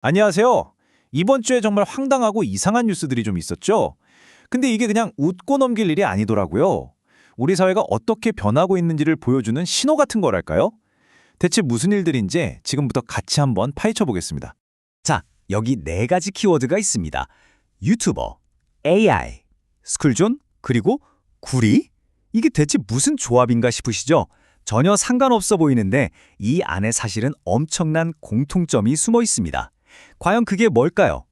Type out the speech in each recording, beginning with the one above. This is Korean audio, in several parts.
안녕하세요. 이번 주에 정말 황당하고 이상한 뉴스들이 좀 있었죠? 근데 이게 그냥 웃고 넘길 일이 아니더라고요. 우리 사회가 어떻게 변하고 있는지를 보여주는 신호 같은 거랄까요? 대체 무슨 일들인지 지금부터 같이 한번 파헤쳐 보겠습니다. 자, 여기 네 가지 키워드가 있습니다. 유튜버, AI, 스쿨존, 그리고 구리? 이게 대체 무슨 조합인가 싶으시죠? 전혀 상관없어 보이는데 이 안에 사실은 엄청난 공통점이 숨어 있습니다. 과연 그게 뭘까요?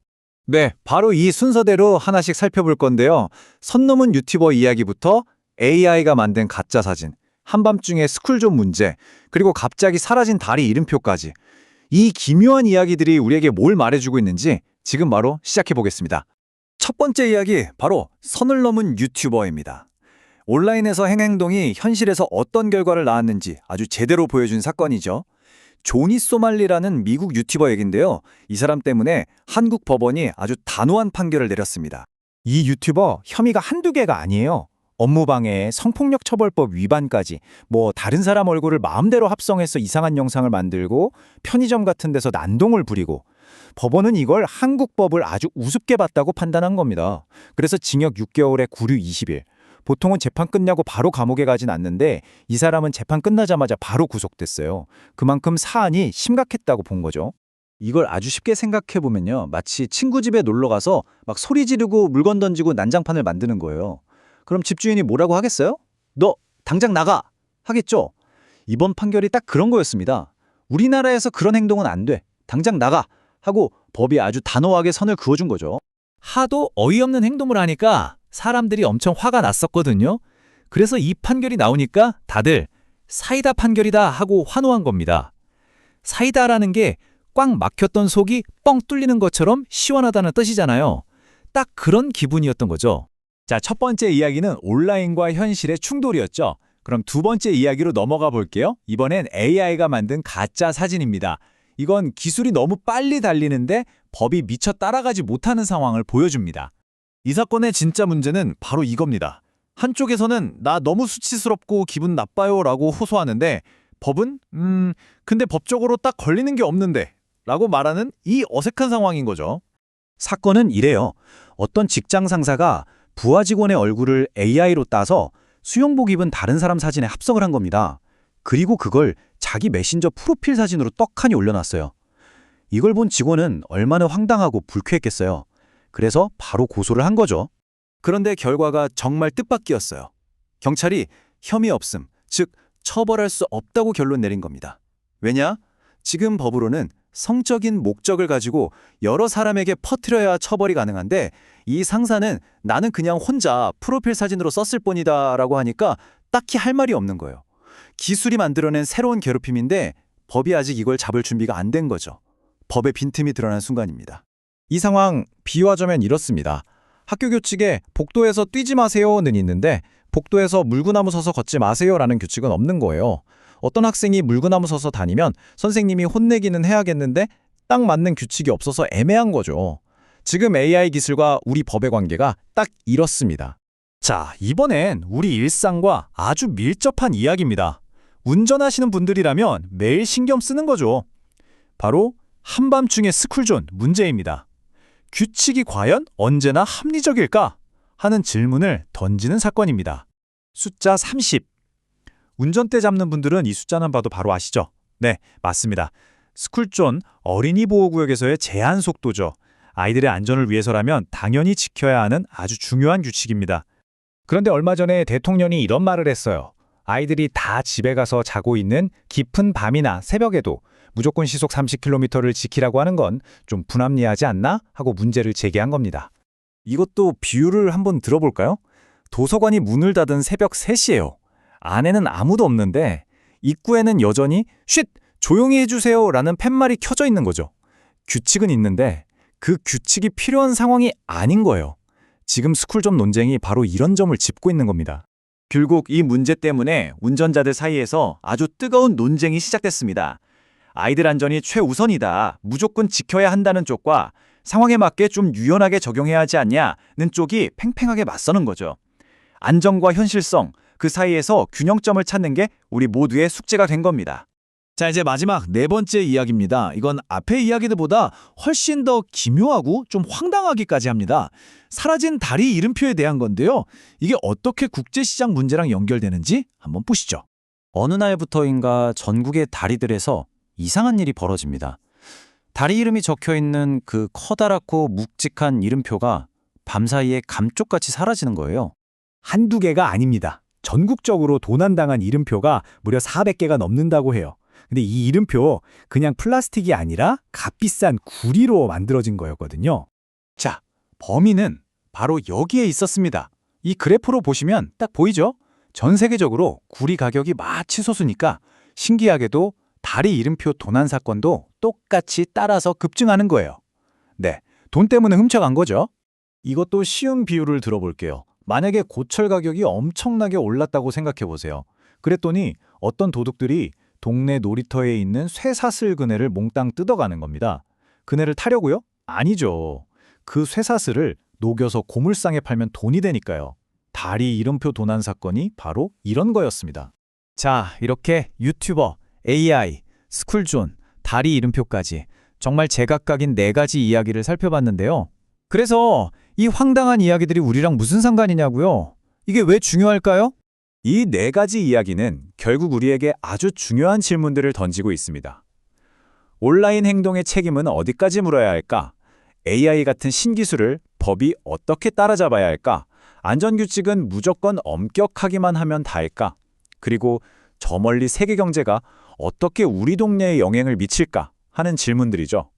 네, 바로 이 순서대로 하나씩 살펴볼 건데요. 선 넘은 유튜버 이야기부터 AI가 만든 가짜 사진, 한밤중에 스쿨존 문제, 그리고 갑자기 사라진 다리 이름표까지. 이 기묘한 이야기들이 우리에게 뭘 말해주고 있는지 지금 바로 시작해 보겠습니다. 첫 번째 이야기, 바로 선을 넘은 유튜버입니다. 온라인에서 행동이 현실에서 어떤 결과를 낳았는지 아주 제대로 보여준 사건이죠. 조니 소말리라는 미국 유튜버 얘긴데요. 이 사람 때문에 한국 법원이 아주 단호한 판결을 내렸습니다. 이 유튜버 혐의가 한두 개가 아니에요. 업무방해, 성폭력 처벌법 위반까지, 다른 사람 얼굴을 마음대로 합성해서 이상한 영상을 만들고 편의점 같은 데서 난동을 부리고, 법원은 이걸 한국 법을 아주 우습게 봤다고 판단한 겁니다. 그래서 징역 6개월에 구류 20일. 보통은 재판 끝나고 바로 감옥에 가진 않는데 이 사람은 재판 끝나자마자 바로 구속됐어요. 그만큼 사안이 심각했다고 본 거죠. 이걸 아주 쉽게 생각해보면요. 마치 친구 집에 놀러가서 막 소리 지르고 물건 던지고 난장판을 만드는 거예요. 그럼 집주인이 뭐라고 하겠어요? 너 당장 나가! 하겠죠? 이번 판결이 딱 그런 거였습니다. 우리나라에서 그런 행동은 안 돼. 당장 나가! 하고 법이 아주 단호하게 선을 그어준 거죠. 하도 어이없는 행동을 하니까 사람들이 엄청 화가 났었거든요. 그래서 이 판결이 나오니까 다들 사이다 판결이다 하고 환호한 겁니다. 사이다라는 게 꽉 막혔던 속이 뻥 뚫리는 것처럼 시원하다는 뜻이잖아요. 딱 그런 기분이었던 거죠. 자, 첫 번째 이야기는 온라인과 현실의 충돌이었죠. 그럼 두 번째 이야기로 넘어가 볼게요. 이번엔 AI가 만든 가짜 사진입니다. 이건 기술이 너무 빨리 달리는데 법이 미처 따라가지 못하는 상황을 보여줍니다. 이 사건의 진짜 문제는 바로 이겁니다. 한쪽에서는 나 너무 수치스럽고 기분 나빠요 라고 호소하는데 법은 근데 법적으로 딱 걸리는 게 없는데 라고 말하는 이 어색한 상황인 거죠. 사건은 이래요. 어떤 직장 상사가 부하 직원의 얼굴을 AI로 따서 수영복 입은 다른 사람 사진에 합성을 한 겁니다. 그리고 그걸 자기 메신저 프로필 사진으로 떡하니 올려놨어요. 이걸 본 직원은 얼마나 황당하고 불쾌했겠어요. 그래서 바로 고소를 한 거죠. 그런데 결과가 정말 뜻밖이었어요. 경찰이 혐의 없음, 즉 처벌할 수 없다고 결론 내린 겁니다. 왜냐? 지금 법으로는 성적인 목적을 가지고 여러 사람에게 퍼뜨려야 처벌이 가능한데 이 상사는 나는 그냥 혼자 프로필 사진으로 썼을 뿐이다 라고 하니까 딱히 할 말이 없는 거예요. 기술이 만들어낸 새로운 괴롭힘인데 법이 아직 이걸 잡을 준비가 안 된 거죠. 법의 빈틈이 드러난 순간입니다. 이 상황 비유하자면 이렇습니다. 학교 규칙에 복도에서 뛰지 마세요는 있는데 복도에서 물구나무 서서 걷지 마세요라는 규칙은 없는 거예요. 어떤 학생이 물구나무 서서 다니면 선생님이 혼내기는 해야겠는데 딱 맞는 규칙이 없어서 애매한 거죠. 지금 AI 기술과 우리 법의 관계가 딱 이렇습니다. 자, 이번엔 우리 일상과 아주 밀접한 이야기입니다. 운전하시는 분들이라면 매일 신경 쓰는 거죠. 바로 한밤중의 스쿨존 문제입니다. 규칙이 과연 언제나 합리적일까? 하는 질문을 던지는 사건입니다. 숫자 30. 운전대 잡는 분들은 이 숫자는 봐도 바로 아시죠? 네, 맞습니다. 스쿨존 어린이 보호구역에서의 제한 속도죠. 아이들의 안전을 위해서라면 당연히 지켜야 하는 아주 중요한 규칙입니다. 그런데 얼마 전에 대통령이 이런 말을 했어요. 아이들이 다 집에 가서 자고 있는 깊은 밤이나 새벽에도 무조건 시속 30km를 지키라고 하는 건 좀 불합리하지 않나? 하고 문제를 제기한 겁니다. 이것도 비유를 한번 들어볼까요? 도서관이 문을 닫은 새벽 3시예요. 안에는 아무도 없는데 입구에는 여전히 쉿! 조용히 해주세요 라는 팻말이 켜져 있는 거죠. 규칙은 있는데 그 규칙이 필요한 상황이 아닌 거예요. 지금 스쿨존 논쟁이 바로 이런 점을 짚고 있는 겁니다. 결국 이 문제 때문에 운전자들 사이에서 아주 뜨거운 논쟁이 시작됐습니다. 아이들 안전이 최우선이다, 무조건 지켜야 한다는 쪽과 상황에 맞게 좀 유연하게 적용해야 하지 않냐는 쪽이 팽팽하게 맞서는 거죠. 안전과 현실성, 그 사이에서 균형점을 찾는 게 우리 모두의 숙제가 된 겁니다. 자, 이제 마지막 네 번째 이야기입니다. 이건 앞의 이야기들보다 훨씬 더 기묘하고 좀 황당하기까지 합니다. 사라진 다리 이름표에 대한 건데요. 이게 어떻게 국제시장 문제랑 연결되는지 한번 보시죠. 어느 날부터인가 전국의 다리들에서 이상한 일이 벌어집니다. 다리 이름이 적혀 있는 그 커다랗고 묵직한 이름표가 밤사이에 감쪽같이 사라지는 거예요. 한두 개가 아닙니다. 전국적으로 도난당한 이름표가 무려 400개가 넘는다고 해요. 근데 이 이름표 그냥 플라스틱이 아니라 값비싼 구리로 만들어진 거였거든요. 자, 범인은 바로 여기에 있었습니다. 이 그래프로 보시면 딱 보이죠? 전 세계적으로 구리 가격이 마치소수니까 신기하게도 다리 이름표 도난 사건도 똑같이 따라서 급증하는 거예요. 네, 돈 때문에 훔쳐간 거죠. 이것도 쉬운 비유를 들어볼게요. 만약에 고철 가격이 엄청나게 올랐다고 생각해 보세요. 그랬더니 어떤 도둑들이 동네 놀이터에 있는 쇠사슬 그네를 몽땅 뜯어가는 겁니다. 그네를 타려고요? 아니죠. 그 쇠사슬을 녹여서 고물상에 팔면 돈이 되니까요. 다리 이름표 도난 사건이 바로 이런 거였습니다. 자, 이렇게 유튜버, AI, 스쿨존, 다리 이름표까지 정말 제각각인 네 가지 이야기를 살펴봤는데요. 그래서 이 황당한 이야기들이 우리랑 무슨 상관이냐고요? 이게 왜 중요할까요? 이 네 가지 이야기는 결국 우리에게 아주 중요한 질문들을 던지고 있습니다. 온라인 행동의 책임은 어디까지 물어야 할까? AI 같은 신기술을 법이 어떻게 따라잡아야 할까? 안전규칙은 무조건 엄격하기만 하면 다일까? 그리고 저 멀리 세계 경제가 어떻게 우리 동네에 영향을 미칠까? 하는 질문들이죠.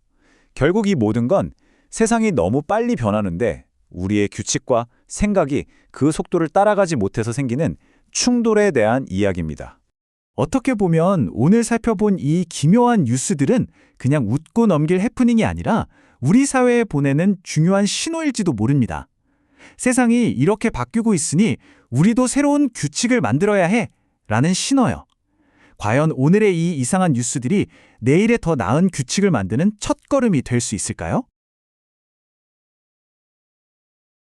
결국 이 모든 건 세상이 너무 빨리 변하는데 우리의 규칙과 생각이 그 속도를 따라가지 못해서 생기는 충돌에 대한 이야기입니다. 어떻게 보면 오늘 살펴본 이 기묘한 뉴스들은 그냥 웃고 넘길 해프닝이 아니라 우리 사회에 보내는 중요한 신호일지도 모릅니다. 세상이 이렇게 바뀌고 있으니 우리도 새로운 규칙을 만들어야 해 라는 신호요. 과연 오늘의 이 이상한 뉴스들이 내일의 더 나은 규칙을 만드는 첫걸음이 될 수 있을까요?